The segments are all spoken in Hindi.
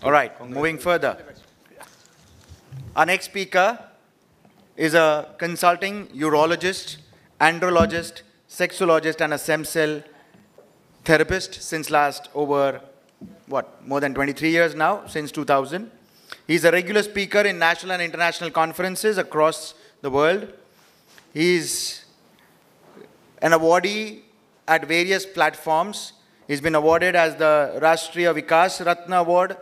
All right, moving further. Our next speaker is a consulting urologist, andrologist, sexologist, and a stem cell therapist since last over, more than 23 years now, since 2000. He's a regular speaker in national and international conferences across the world. He's an awardee at various platforms. He's been awarded as the Rashtriya Vikas Ratna Award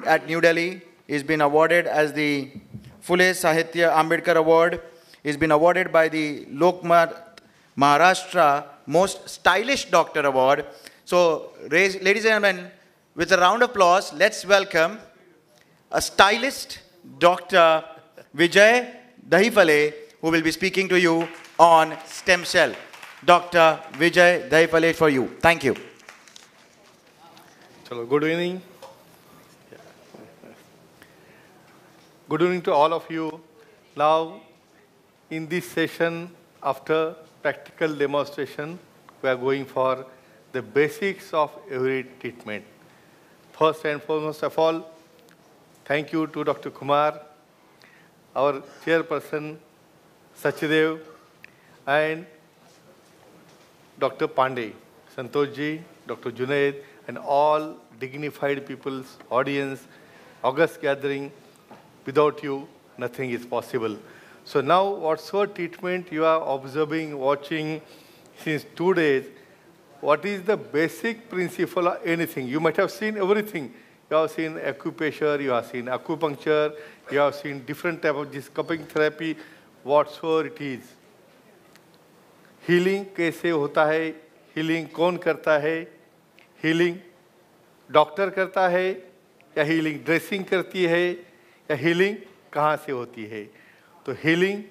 at New Delhi. He's been awarded as the Phule Sahitya Ambedkar Award. He's been awarded by the Lokmat Maharashtra Most Stylish Doctor Award. So, ladies and gentlemen, with a round of applause, let's welcome a stylist, Dr. Vijay Dahifale, who will be speaking to you on stem cell. Dr. Vijay Dahifale for you. Thank you. Hello, good evening. Good evening to all of you. Now, in this session, after practical demonstration, we are going for the basics of every treatment. First and foremost of all, thank you to Dr. Kumar, our chairperson, Sachidev, and Dr. Pandey, Santoshji, Dr. Junaid, and all dignified people's audience, august gathering. Without you, nothing is possible. So now, whatsoever treatment you are observing, watching since 2 days, what is the basic principle of anything? You might have seen everything. You have seen acupressure, you have seen acupuncture, you have seen different type of this cupping therapy, whatsoever it is. Healing कैसे होता है? Healing कौन करता है? Healing डॉक्टर करता है या healing ड्रेसिंग करती है या healing कहाँ से होती है? तो healing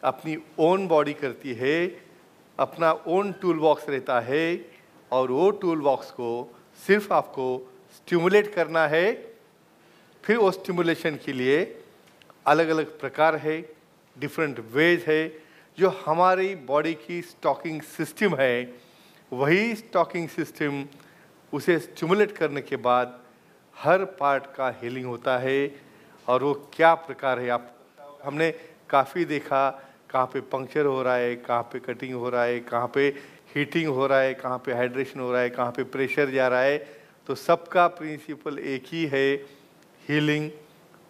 अपनी own body करती है, अपना own tool box रहता है और वो tool box को सिर्फ आपको stimulate करना है. फिर वो stimulation के लिए अलग-अलग प्रकार है, different ways है. जो हमारी बॉडी की स्टॉकिंग सिस्टम है, वही स्टॉकिंग सिस्टम उसे स्टिमुलेट करने के बाद हर पार्ट का हीलिंग होता है. और वो क्या प्रकार है, आप हमने काफ़ी देखा, कहाँ पे पंक्चर हो रहा है, कहाँ पे कटिंग हो रहा है, कहाँ पे हीटिंग हो रहा है, कहाँ पे हाइड्रेशन हो रहा है, कहाँ पे प्रेशर जा रहा है. तो सबका प्रिंसिपल एक ही है, हीलिंग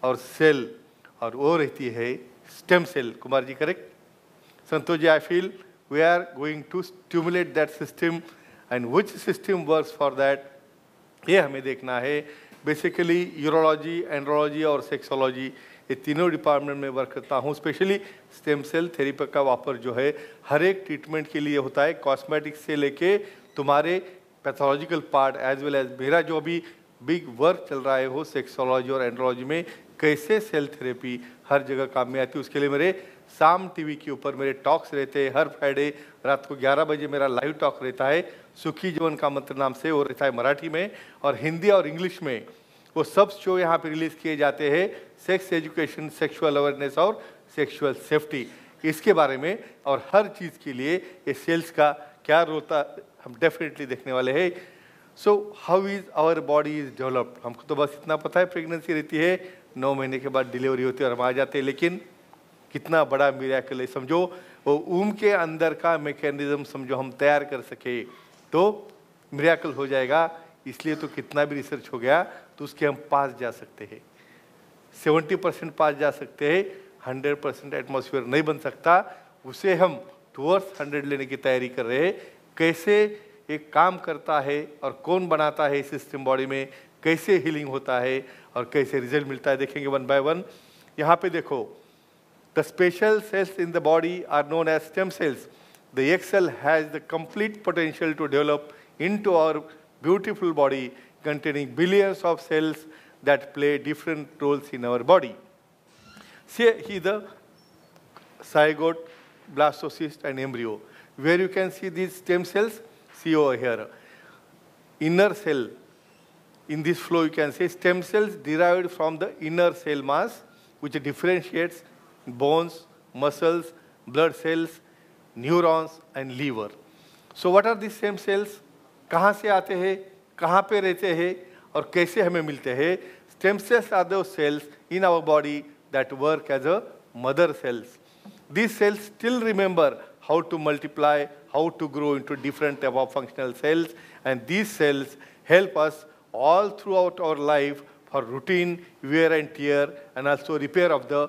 और सेल, और वो रहती है stem cell. Kumar ji correct? Santoshji, I feel we are going to stimulate that system, and which system works for that, ये हमें देखना है. बेसिकली यूरोलॉजी, एंड्रोलॉजी और सेक्सोलॉजी, ये तीनों डिपार्टमेंट में वर्क करता हूँ. स्पेशली स्टेम सेल थेरेपी का वापर जो है हर एक ट्रीटमेंट के लिए होता है, कॉस्मेटिक्स से लेके तुम्हारे pathological part as well as मेरा जो अभी बिग वर्क चल रहा है वो सेक्सोलॉजी और एंड्रोलॉजी में कैसे सेल थेरेपी हर जगह काम में आती है. उसके लिए मेरे शाम टीवी के ऊपर मेरे टॉक्स रहते हैं. हर फ्राइडे रात को 11 बजे मेरा लाइव टॉक रहता है, सुखी जीवन का मंत्र नाम से. वो रहता है मराठी में, और हिंदी और इंग्लिश में वो सब शो यहाँ पे रिलीज़ किए जाते हैं. सेक्स एजुकेशन, सेक्सुअल अवेयरनेस और सेक्सुअल सेफ्टी, इसके बारे में. और हर चीज़ के लिए ये सेल्स का क्या रोल होता हम डेफिनेटली देखने वाले हैं. So how is our body is developed. हमको तो बस इतना पता है, प्रेगनेंसी रहती है, 9 महीने के बाद डिलीवरी होती है और हम आ जाते हैं. लेकिन कितना बड़ा मिरेकल है. समझो वो ऊम के अंदर का मैकेनिज्म समझो हम तैयार कर सके तो मिरेकल हो जाएगा. इसलिए तो कितना भी रिसर्च हो गया तो उसके हम पास जा सकते हैं. 70% पास जा सकते हैं, 100% एटमॉस्फेयर नहीं बन सकता. उसे हम टुवर्ड्स 100 लेने की तैयारी कर रहे हैं. कैसे एक काम करता है और कौन बनाता है सिस्टम बॉडी में, कैसे हीलिंग होता है और कैसे रिजल्ट मिलता है, देखेंगे वन बाय वन. यहाँ पे देखो, the special cells in the body are known as stem cells. The egg cell has the complete potential to develop into our beautiful body containing billions of cells that play different roles in our body. See here the zygote, blastocyst and embryo. Where you can see these stem cells, see over here. Inner cell, in this flow you can see stem cells derived from the inner cell mass, which differentiates bones, muscles, blood cells, neurons and liver. So what are these stem cells? कहाँ से आते हैं, कहाँ पे रहते हैं और कैसे हमें मिलते हैं? Stem cells are the cells in our body that work as a mother cells. These cells still remember how to multiply, how to grow into different type of functional cells, and these cells help us all throughout our life for routine wear and tear and also repair of the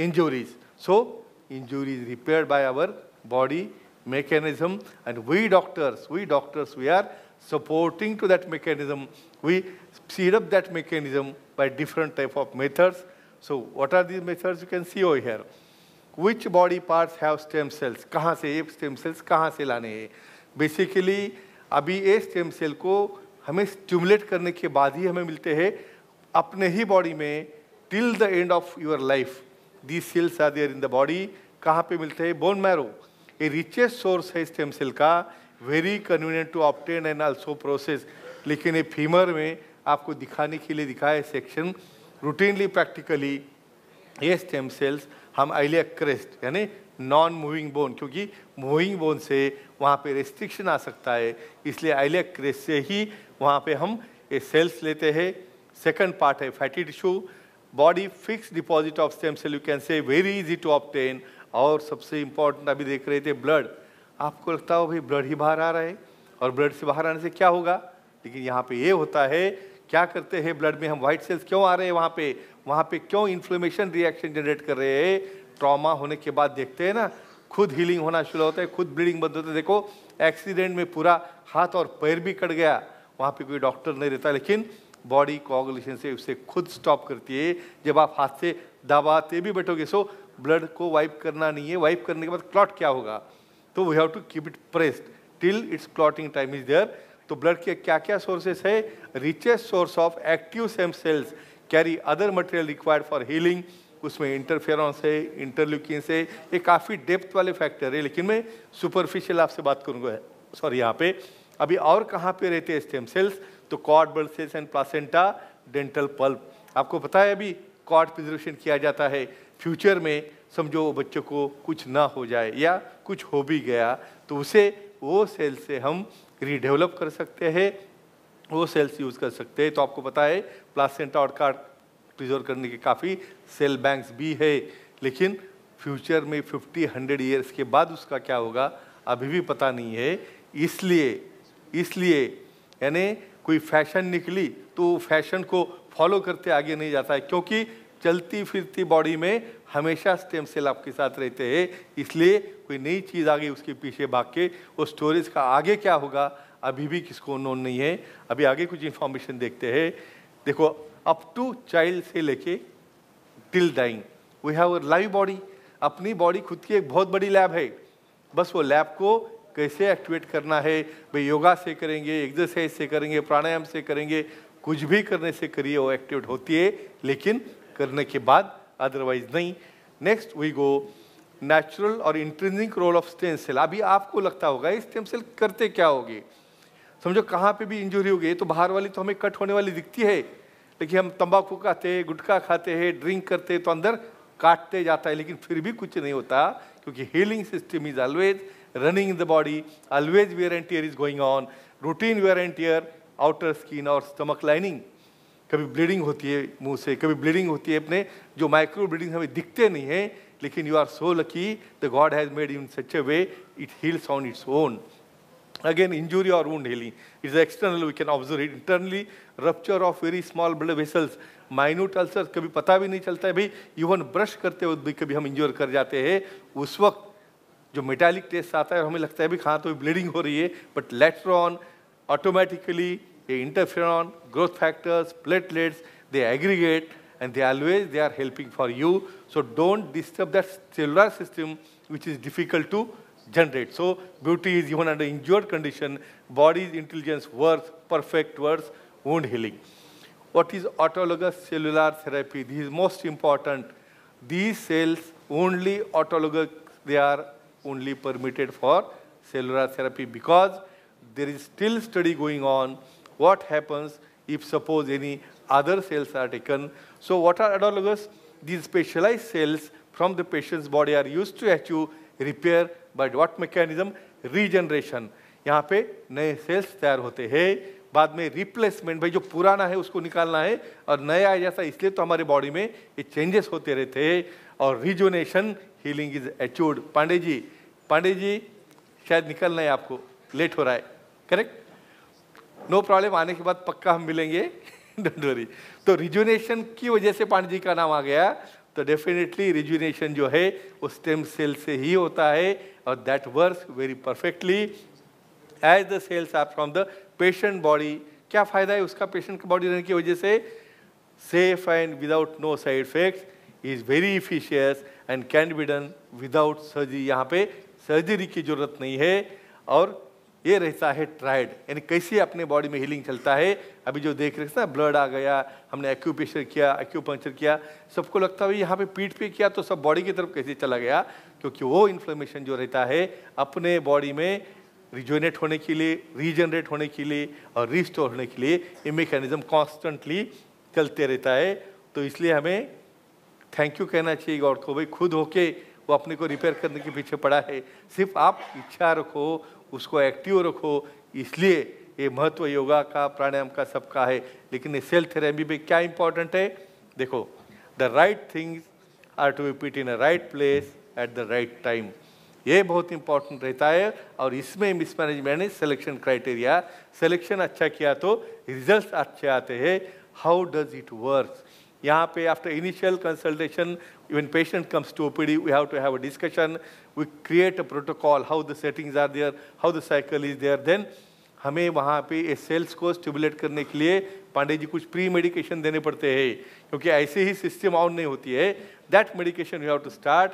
injuries. So injury is repaired by our body mechanism, and we doctors, we are supporting to that mechanism. We speed up that mechanism by different type of methods. So what are these methods? You can see over here. Which body parts have stem cells? कहाँ से ये stem cells कहाँ से लाने हैं? Basically अभी ये stem cell को हमें stimulate करने के बाद ही हमें मिलते हैं अपने ही body में till the end of your life. These cells are there in the body. कहाँ पे मिलते हैं? Bone marrow. A richest source है stem cell का, very convenient to obtain and also process. लेकिन ये femur में आपको दिखाने के लिए दिखाया सेक्शन रूटीनली प्रैक्टिकली ये स्टेम सेल्स हम आइलियक क्रेस्ट यानी नॉन मूविंग बोन, क्योंकि मूविंग बोन से वहाँ पे रेस्ट्रिक्शन आ सकता है, इसलिए आइलियक क्रेस्ट से ही वहाँ पे हम ये सेल्स लेते हैं. सेकंड पार्ट है fatty tissue, body fix deposit of stem cell, you can say very easy to obtain. और सबसे इम्पोर्टेंट अभी देख रहे थे ब्लड. आपको लगता हो भाई ब्लड ही बाहर आ रहा है और ब्लड से बाहर आने से क्या होगा, लेकिन यहाँ पे ये होता है. क्या करते हैं ब्लड में हम? वाइट सेल्स क्यों आ रहे हैं वहाँ पे क्यों इन्फ्लेमेशन रिएक्शन जनरेट कर रहे हैं? ट्रॉमा होने के बाद देखते हैं ना, खुद हीलिंग होना शुरू होता है, खुद ब्लीडिंग बंद होता है. देखो एक्सीडेंट में पूरा हाथ और पैर भी कट गया, वहाँ पे कोई डॉक्टर नहीं रहता, लेकिन बॉडी कोआगुलेशन से उसे खुद स्टॉप करती है. जब आप हाथ से दबाते भी बैठोगे, सो ब्लड को वाइप करना नहीं है. वाइप करने के बाद क्लॉट क्या होगा? तो we have to keep it pressed till its clotting time is there. तो ब्लड के क्या क्या सोर्सेस है? Richest source of active stem cells carry other material required for healing. उसमें इंटरफेरॉन से, इंटरल्यूकिन से, ये काफ़ी डेप्थ वाले फैक्टर है, लेकिन मैं सुपरफिशियल आपसे बात करूँगा. सॉरी, यहाँ पे अभी और कहाँ पे रहते हैं स्टेम सेल्स? तो cord blood cells and placenta, dental pulp. आपको पता है अभी कॉर्ड प्रिजर्वेशन किया जाता है. फ्यूचर में समझो बच्चों को कुछ ना हो जाए या कुछ हो भी गया, तो उसे वो सेल से हम रीडेवलप कर सकते हैं, वो सेल्स यूज़ कर सकते हैं. तो आपको पता है प्लासेंटा और कार्ड प्रिजर्व करने के काफ़ी सेल बैंक्स भी है, लेकिन फ्यूचर में 50-100 ईयर्स के बाद उसका क्या होगा अभी भी पता नहीं है. इसलिए यानी कोई फैशन निकली तो फैशन को फॉलो करते आगे नहीं जाता है, क्योंकि चलती फिरती बॉडी में हमेशा स्टेम सेल आपके साथ रहते हैं. इसलिए कोई नई चीज़ आ गई उसके पीछे भाग के वो स्टोरेज का आगे क्या होगा अभी भी किसको नोन नहीं है. अभी आगे कुछ इन्फॉर्मेशन देखते हैं. देखो, अप टू चाइल्ड से लेके till dying we have a live body. अपनी बॉडी खुद की एक बहुत बड़ी लैब है. बस वो लैब को कैसे एक्टिवेट करना है भाई, योगा से करेंगे, एक्सरसाइज से करेंगे, प्राणायाम से करेंगे, कुछ भी करने से करिए वो एक्टिवेट होती है, लेकिन करने के बाद अदरवाइज नहीं. नेक्स्ट वी गो नेचुरल और intrinsic role of stem cell. अभी आपको लगता होगा ये स्टेम सेल करते क्या होगे? समझो कहाँ पे भी इंजरी हो गई तो बाहर वाली तो हमें कट होने वाली दिखती है, लेकिन हम तंबाकू खाते हैं, गुटखा खाते हैं, ड्रिंक करते हैं तो अंदर काटते जाता है, लेकिन फिर भी कुछ नहीं होता, क्योंकि healing system is always running in the body, always wear and tear is going on, routine wear and tear, outer skin और स्टमक लाइनिंग. कभी ब्लीडिंग होती है मुंह से, कभी ब्लीडिंग होती है अपने, जो माइक्रो ब्लीडिंग हमें दिखते नहीं है, लेकिन you are so lucky the god has made in such a way it heals on its own. Again, injury or wound healing. It's external, we can observe it. Internally, rupture of very small blood vessels, minute ulcers, कभी पता भी नहीं चलता है भाई, इवन ब्रश करते हुए भी कभी हम इंजोर कर जाते हैं. उस वक्त जो मेटालिक टेस्ट आता है हमें लगता है भाई कहाँ तो ब्लीडिंग हो रही है, बट लेटर ऑन ऑटोमेटिकली ये interferon, growth factors, platelets, they aggregate and they are helping for you. So don't disturb that cellular system which is difficult to generate. So beauty is even under injured condition, body's intelligence works perfect towards wound healing. What is autologous cellular therapy? This is most important. These cells only autologous, they are only permitted for cellular therapy because there is still study going on. What happens if suppose any other cells are taken? So what are autologous? These specialized cells from the patient's body are used to achieve repair by what mechanism? Regeneration. यहाँ पे नए सेल्स तैयार होते हैं बाद में रिप्लेसमेंट, भाई जो पुराना है उसको निकालना है और नया आ जाता है, इसलिए तो हमारे बॉडी में ये चेंजेस होते रहते हैं। और रिजुनेशन healing is achieved. Pandey ji शायद निकलना है, आपको लेट हो रहा है, करेक्ट? नो प्रॉब्लम, आने के बाद पक्का हम मिलेंगे, डोंट वरी। तो रिजुनेशन की वजह से पांडे जी का नाम आ गया। तो डेफिनेटली रिजुनेशन जो है वो स्टेम सेल से ही होता है और that works very perfectly as the cells are from the patient body. क्या फायदा है उसका पेशेंट का बॉडी रहने की वजह से? Safe and without no side effects, is very efficacious and can be done without surgery. यहाँ पे सर्जरी की जरूरत नहीं है। और ये रहता है ट्राइड, यानी कैसे अपने बॉडी में हीलिंग चलता है। अभी जो देख रहे थे ना, ब्लड आ गया, हमने एक्यूप्रेशर किया, एक्यूपंक्चर किया, सबको लगता है यहाँ पे पीठ पे किया तो सब बॉडी की तरफ कैसे चला गया? क्योंकि वो इन्फ्लेमेशन जो रहता है अपने बॉडी में रिजोनेट होने के लिए, रीजनरेट होने के लिए और रिस्टोर होने के लिए ये मैकेनिज्म कॉन्स्टेंटली चलते रहता है। तो इसलिए हमें थैंक यू कहना चाहिए गॉड को, भाई खुद होके वो अपने को रिपेयर करने के पीछे पड़ा है। सिर्फ आप इच्छा रखो, उसको एक्टिव रखो, इसलिए ये महत्व योगा का, प्राणायाम का, सबका है। लेकिन ये सेल थेरेपी में क्या इंपॉर्टेंट है? देखो, the right things are to be put in a right place at the right time. ये बहुत इंपॉर्टेंट रहता है। और इसमें मिसमैनेजमेंट है सिलेक्शन क्राइटेरिया। सिलेक्शन अच्छा किया तो रिजल्ट अच्छे आते हैं। How does it work? यहाँ पे after initial consultation, when patient comes to OPD, we have to have a discussion, we create a protocol, how the settings are there, how the cycle is there, then हमें वहाँ पे ये सेल्स को स्टिमुलेट करने के लिए पांडे जी कुछ प्री मेडिकेशन देने पड़ते हैं, क्योंकि ऐसे ही सिस्टम ऑन नहीं होती है। That medication you have to start,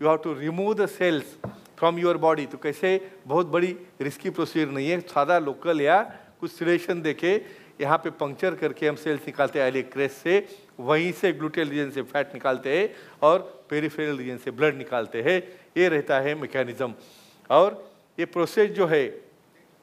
you have to remove the cells from your body. तो कैसे, बहुत बड़ी रिस्की प्रोसीजर नहीं है, सादा लोकल या कुछ सिलेक्शन देके यहाँ पे पंक्चर करके हम सेल्स निकालते हैं आइलिक क्रेस्ट से, वहीं से ग्लूटेल रीजन से फैट निकालते हैं और पेरिफेरल रीजन से ब्लड निकालते हैं। ये रहता है मैकेनिज्म। और ये प्रोसेस जो है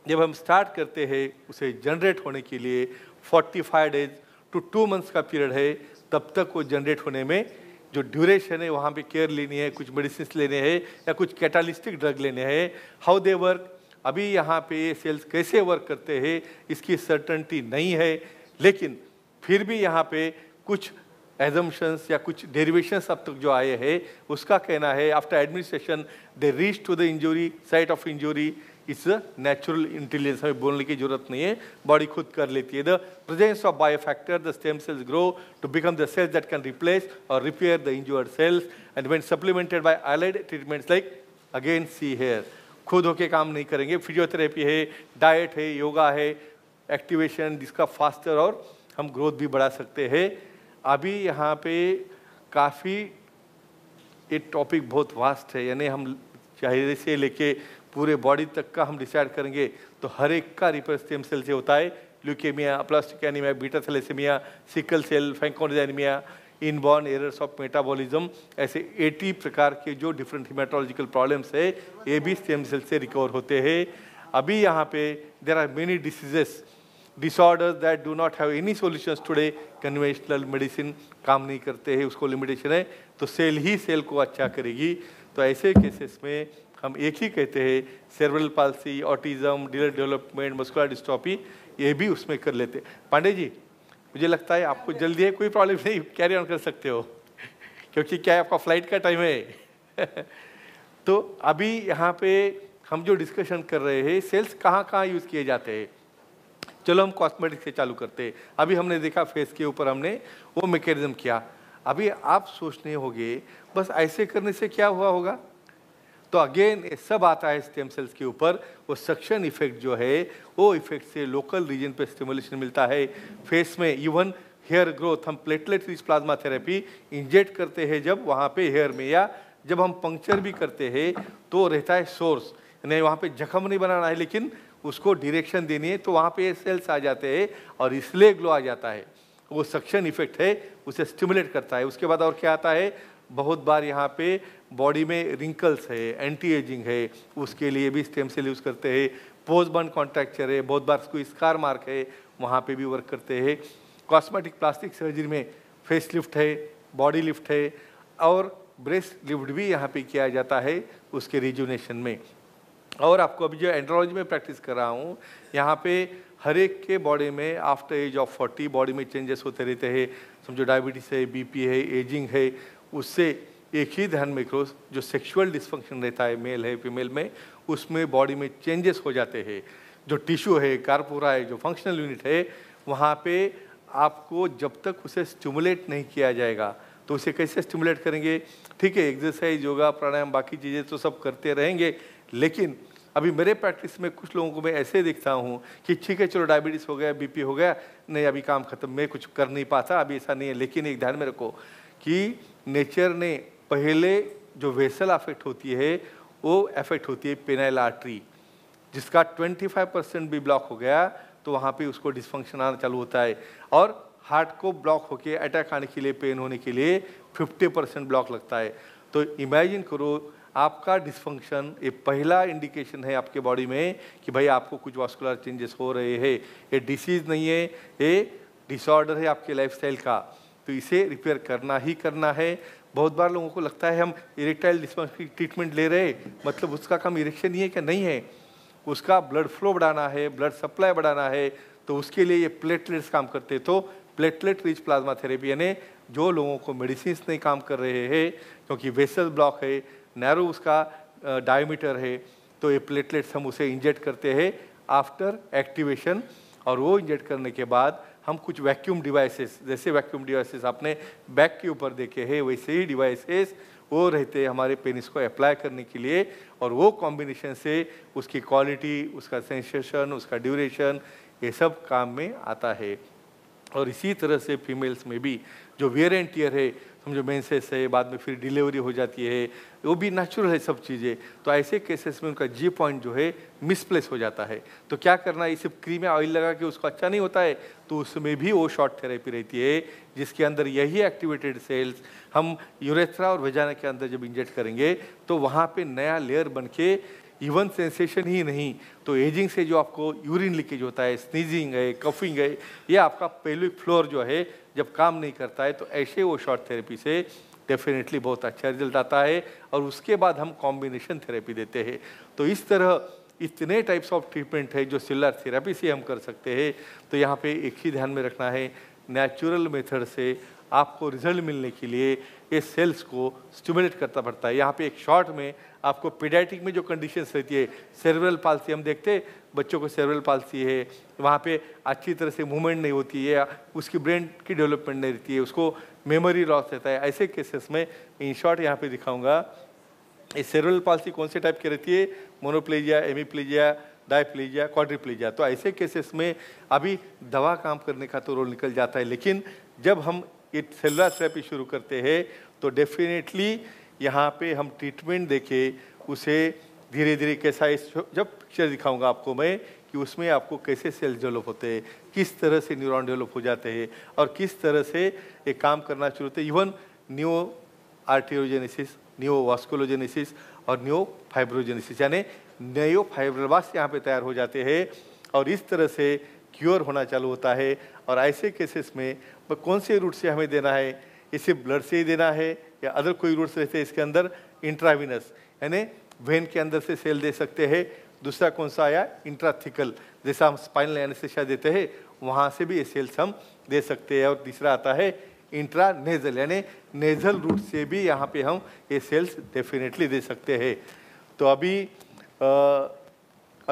जब हम स्टार्ट करते हैं, उसे जनरेट होने के लिए 45 डेज टू 2 मंथ्स का पीरियड है। तब तक वो जनरेट होने में जो ड्यूरेशन है, वहाँ पे केयर लेनी है, कुछ मेडिसिन लेने हैं या कुछ कैटालिस्टिक ड्रग लेने हैं। हाउ दे वर्क, अभी यहाँ पे सेल्स कैसे वर्क करते हैं इसकी सर्टेनिटी नहीं है, लेकिन फिर भी यहाँ पे कुछ एजम्पशंस या कुछ डेरिवेशंस अब तक जो आए हैं, उसका कहना है after administration they reach to the injury site of injury. It's natural intelligence, हमें बोलने की जरूरत नहीं है, बॉडी खुद कर लेती है। The presence of biofactor, the stem cells grow to become the cells that can replace or repair the injured cells and when supplemented by allied treatments like again see here. खुद होके काम नहीं करेंगे, फिजियोथेरेपी है, डाइट है, योगा है, एक्टिवेशन, जिसका फास्टर और हम ग्रोथ भी बढ़ा सकते हैं। अभी यहाँ पे काफ़ी ये टॉपिक बहुत वास्ट है, यानी हम चेहरे से लेके पूरे बॉडी तक का हम डिसाइड करेंगे तो हर एक का रिपेयर स्टेम सेल से होता है। Leukaemia, plastic anaemia, beta thalassaemia, sickle cell, Fanconi's anaemia, inborn errors of metabolism, ऐसे 80 प्रकार के जो डिफरेंट हिमेटोलॉजिकल प्रॉब्लम्स है, ये भी स्टेम सेल से रिकवर होते हैं। अभी यहाँ पे there are many diseases, disorders that do not have any solutions today. Conventional medicine काम नहीं करते हैं, उसको लिमिटेशन है, तो सेल ही सेल को अच्छा करेगी। तो ऐसे केसेस में हम एक ही कहते हैं, cerebral palsy, autism, delayed development, muscular dystrophy, ये भी उसमें कर लेते हैं। पांडे जी, मुझे लगता है आपको जल्दी है, कोई प्रॉब्लम नहीं, कैरी ऑन कर सकते हो, क्योंकि क्या है आपका फ्लाइट का टाइम है। तो अभी यहाँ पे हम जो डिस्कशन कर रहे हैं, सेल्स कहाँ कहाँ यूज़ किए जाते हैं। चलो हम कॉस्मेटिक से चालू करते हैं। अभी हमने देखा फेस के ऊपर हमने वो मैकेनिज्म किया। अभी आप सोचने होंगे बस ऐसे करने से क्या हुआ होगा, तो अगेन ये सब आता है स्टेम सेल्स के ऊपर। वो सक्शन इफेक्ट जो है, वो इफेक्ट से लोकल रीजन पे स्टिमुलेशन मिलता है। फेस में इवन हेयर ग्रोथ, हम platelet rich plasma therapy inject करते हैं जब वहाँ पे हेयर में, या जब हम पंक्चर भी करते हैं तो रहता है सोर्स, यानी वहाँ पे जख्म नहीं बनाना है, लेकिन उसको डायरेक्शन देनी है, तो वहाँ पे सेल्स आ जाते हैं और इसलिए ग्लो आ जाता है। वो सक्शन इफेक्ट है, उसे स्टिमुलेट करता है। उसके बाद और क्या आता है, बहुत बार यहाँ पे बॉडी में रिंकल्स है, एंटी एजिंग है, उसके लिए भी स्टेम सेल यूज़ करते हैं। पोस्ट बर्न कॉन्ट्रैक्चर है, बहुत बार कोई स्कार मार्क है, वहाँ पे भी वर्क करते हैं। कॉस्मेटिक प्लास्टिक सर्जरी में फेस लिफ्ट है, बॉडी लिफ्ट है और ब्रेस्ट लिफ्ट भी यहाँ पे किया जाता है उसके रिजुनेशन में। और आपको अभी जो एंड्रोलॉजी में प्रैक्टिस कर रहा हूँ, यहाँ पे हर एक के बॉडी में आफ्टर एज ऑफ 40 बॉडी में चेंजेस होते रहते हैं। समझो डायबिटीज़ है, बीपी है, एजिंग है, उससे एक ही ध्यान में रखो, जो सेक्सुअल डिस्फंक्शन रहता है मेल है फीमेल में, उसमें बॉडी में चेंजेस हो जाते हैं। जो टिश्यू है, कार्पोरा है, जो फंक्शनल यूनिट है, वहाँ पे आपको जब तक उसे स्टिमुलेट नहीं किया जाएगा तो उसे कैसे स्टिमुलेट करेंगे? ठीक है, एक्सरसाइज, योगा, प्राणायाम, बाकी चीज़ें तो सब करते रहेंगे, लेकिन अभी मेरे प्रैक्टिस में कुछ लोगों को मैं ऐसे देखता हूँ कि ठीक है चलो डायबिटीज़ हो गया, बीपी हो गया, नहीं अभी काम खत्म, मैं कुछ कर नहीं पाता, अभी ऐसा नहीं है। लेकिन एक ध्यान में रखो कि नेचर ने पहले जो वेसल अफेक्ट होती है वो अफेक्ट होती है पेनाइल आर्टरी, जिसका 25% भी ब्लॉक हो गया तो वहाँ पे उसको डिस्फंक्शन आना चालू होता है। और हार्ट को ब्लॉक होके अटैक आने के लिए, पेन होने के लिए 50% ब्लॉक लगता है। तो इमेजिन करो आपका डिस्फंक्शन, ये पहला इंडिकेशन है आपके बॉडी में कि भाई आपको कुछ वास्कुलर चेंजेस हो रहे हैं। ये डिसीज़ नहीं है, ये डिसऑर्डर है आपके लाइफस्टाइल का, तो इसे रिपेयर करना ही करना है। बहुत बार लोगों को लगता है हम इरेक्टाइल डिस्फंक्शन की ट्रीटमेंट ले रहे हैं, मतलब उसका काम इरेक्शन ही है क्या? नहीं है, उसका ब्लड फ्लो बढ़ाना है, ब्लड सप्लाई बढ़ाना है, तो उसके लिए ये प्लेटलेट्स काम करते हैं। तो प्लेटलेट रिच प्लाज्मा थेरेपी, यानी जो लोगों को मेडिसिन नहीं काम कर रहे हैं क्योंकि वेसल ब्लॉक है, नैरो उसका डायमीटर है, तो ये प्लेटलेट्स हम उसे इंजेक्ट करते हैं आफ्टर एक्टिवेशन। और वो इंजेक्ट करने के बाद हम कुछ वैक्यूम डिवाइसेस, जैसे वैक्यूम डिवाइसेस आपने बैक के ऊपर देखे हैं, वैसे ही डिवाइसेस वो रहते हैं हमारे पेनिस को अप्लाई करने के लिए। और वो कॉम्बिनेशन से उसकी क्वालिटी, उसका सेंसेशन, उसका ड्यूरेशन, ये सब काम में आता है। और इसी तरह से फीमेल्स में भी जो वियर एंड टियर है, समझो मेंसेस है, बाद में फिर डिलीवरी हो जाती है, वो भी नेचुरल है सब चीज़ें। तो ऐसे केसेस में उनका जी पॉइंट जो है मिसप्लेस हो जाता है। तो क्या करना है, ये सिर्फ क्रीम या ऑयल लगा के उसको अच्छा नहीं होता है, तो उसमें भी वो शॉर्ट थेरेपी रहती है, जिसके अंदर यही एक्टिवेटेड सेल्स हम यूरेथ्रा और वेजाना के अंदर जब इंजेक्ट करेंगे तो वहाँ पे नया लेयर बन के इवन सेंसेशन ही नहीं, तो एजिंग से जो आपको यूरिन लीकेज होता है, स्नीजिंग है, कफिंग है, ये आपका पेल्विक फ्लोर जो है जब काम नहीं करता है, तो ऐसे वो शॉर्ट थेरेपी से डेफिनेटली बहुत अच्छा रिजल्ट आता है। और उसके बाद हम कॉम्बिनेशन थेरेपी देते हैं। तो इस तरह इतने टाइप्स ऑफ ट्रीटमेंट है जो सेलुलर थेरेपी से हम कर सकते हैं। तो यहाँ पे एक ही ध्यान में रखना है, नेचुरल मेथड से आपको रिजल्ट मिलने के लिए ये सेल्स को स्टिमुलेट करना पड़ता है। यहाँ पे एक शॉर्ट में आपको पीडियाट्रिक में जो कंडीशंस रहती है, सेरेब्रल पाल्सी, हम देखते हैं बच्चों को सेरेब्रल पाल्सी है, वहाँ पे अच्छी तरह से मूवमेंट नहीं होती है, उसकी ब्रेन की डेवलपमेंट नहीं रहती है, उसको मेमोरी लॉस रहता है। ऐसे केसेस में इन शॉर्ट यहाँ पे दिखाऊंगा, ये सेरेब्रल पाल्सी कौन से टाइप की रहती है, मोनोप्लेजिया, एमीप्लेजिया, डायप्लेजिया, क्वाड्रिप्लेजिया। तो ऐसे केसेस में अभी दवा काम करने का तो रोल निकल जाता है, लेकिन जब हम ये सेलुलर थेरेपी शुरू करते हैं तो डेफिनेटली यहाँ पे हम ट्रीटमेंट देके उसे धीरे धीरे कैसा, इस जब पिक्चर दिखाऊंगा आपको मैं कि उसमें आपको कैसे सेल्स डेवलप होते हैं, किस तरह से न्यूरॉन डेवलप हो जाते हैं और किस तरह से ये काम करना शुरू होते हैं। इवन न्यू आर्टेरियोजेनेसिस, न्यू वास्कुलोजेनेसिस और न्यू फाइब्रोजेनेसिस, यानी नयो फाइब्रोब्लास्ट यहाँ पे तैयार हो जाते हैं और इस तरह से क्योर होना चालू होता है। और ऐसे केसेस में कौन से रूट से हमें देना है, इसे ब्लड से ही देना है या अदर कोई रूट्स रहते हैं इसके अंदर, इंट्राविनस यानी वेन के अंदर से सेल दे सकते हैं। दूसरा कौन सा आया, इंट्राथिकल, जैसा हम स्पाइनल एनेस्थीसिया देते हैं वहाँ से भी ये सेल्स हम दे सकते हैं। और तीसरा आता है इंट्रानेजल, यानी नेजल रूट से भी यहाँ पे हम ये सेल्स डेफिनेटली दे सकते हैं। तो अभी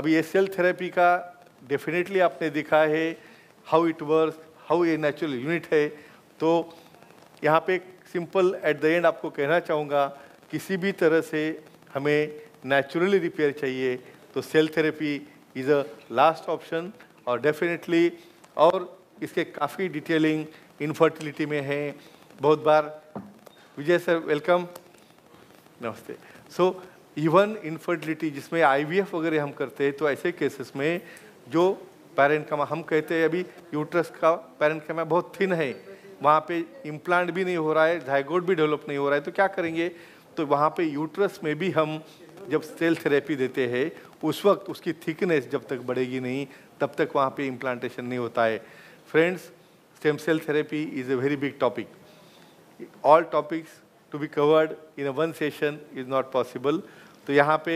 ये सेल थेरेपी का डेफिनेटली आपने देखा है हाउ इट वर्क, हाउ ये नेचुरल यूनिट है। तो यहाँ पे सिंपल एट द एंड आपको कहना चाहूँगा, किसी भी तरह से हमें नेचुरली रिपेयर चाहिए तो cell therapy is a last option. और डेफिनेटली और इसके काफ़ी डिटेलिंग इनफर्टिलिटी में है। बहुत बार विजय सर वेलकम, नमस्ते। सो इवन इनफर्टिलिटी जिसमें IVF वगैरह हम करते हैं, तो ऐसे केसेस में जो पैरेन्काइमा हम कहते हैं, अभी यूट्रस का पैरेन्काइमा बहुत थिन है, वहाँ पे इम्प्लांट भी नहीं हो रहा है, जाइगोट भी डेवलप नहीं हो रहा है, तो क्या करेंगे, तो वहाँ पे यूट्रस में भी हम जब सेल थेरेपी देते हैं उस वक्त उसकी थिकनेस जब तक बढ़ेगी नहीं तब तक वहाँ पे इम्प्लांटेशन नहीं होता है। Friends, stem cell therapy is a very big topic. All topics to be covered in a one session is not possible. तो यहाँ पे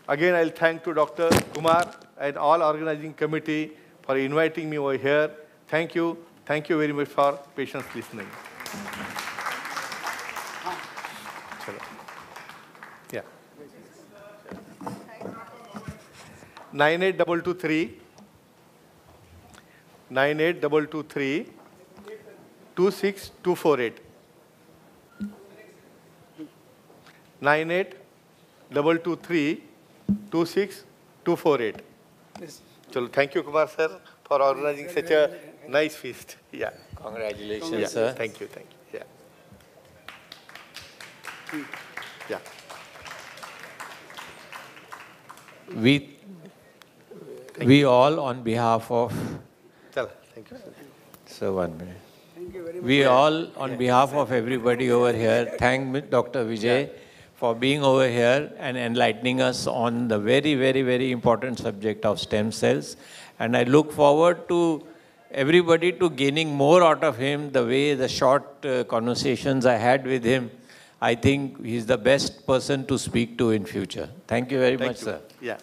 again I will thank to doctor Kumar and all organizing committee for inviting me over here. Thank you. Thank you very much for patience listening. Yeah. 98223 98223 26248 98223 26248. Chalo, thank you, Kumar sir, for organizing such a nice feast. Yeah. Congratulations, Yeah. sir. Thank you. Thank you. Yeah. Yeah. We all on behalf of, Chalo, thank you, sir. so 1 minute. We all on behalf of everybody over here, thank Dr. Vijay for being over here and enlightening us on the very, very, very important subject of stem cells. And I look forward to everybody to gaining more out of him, the way the short conversations I had with him. I think he's the best person to speak to in future. Thank you very much, Thank you. sir. Yeah.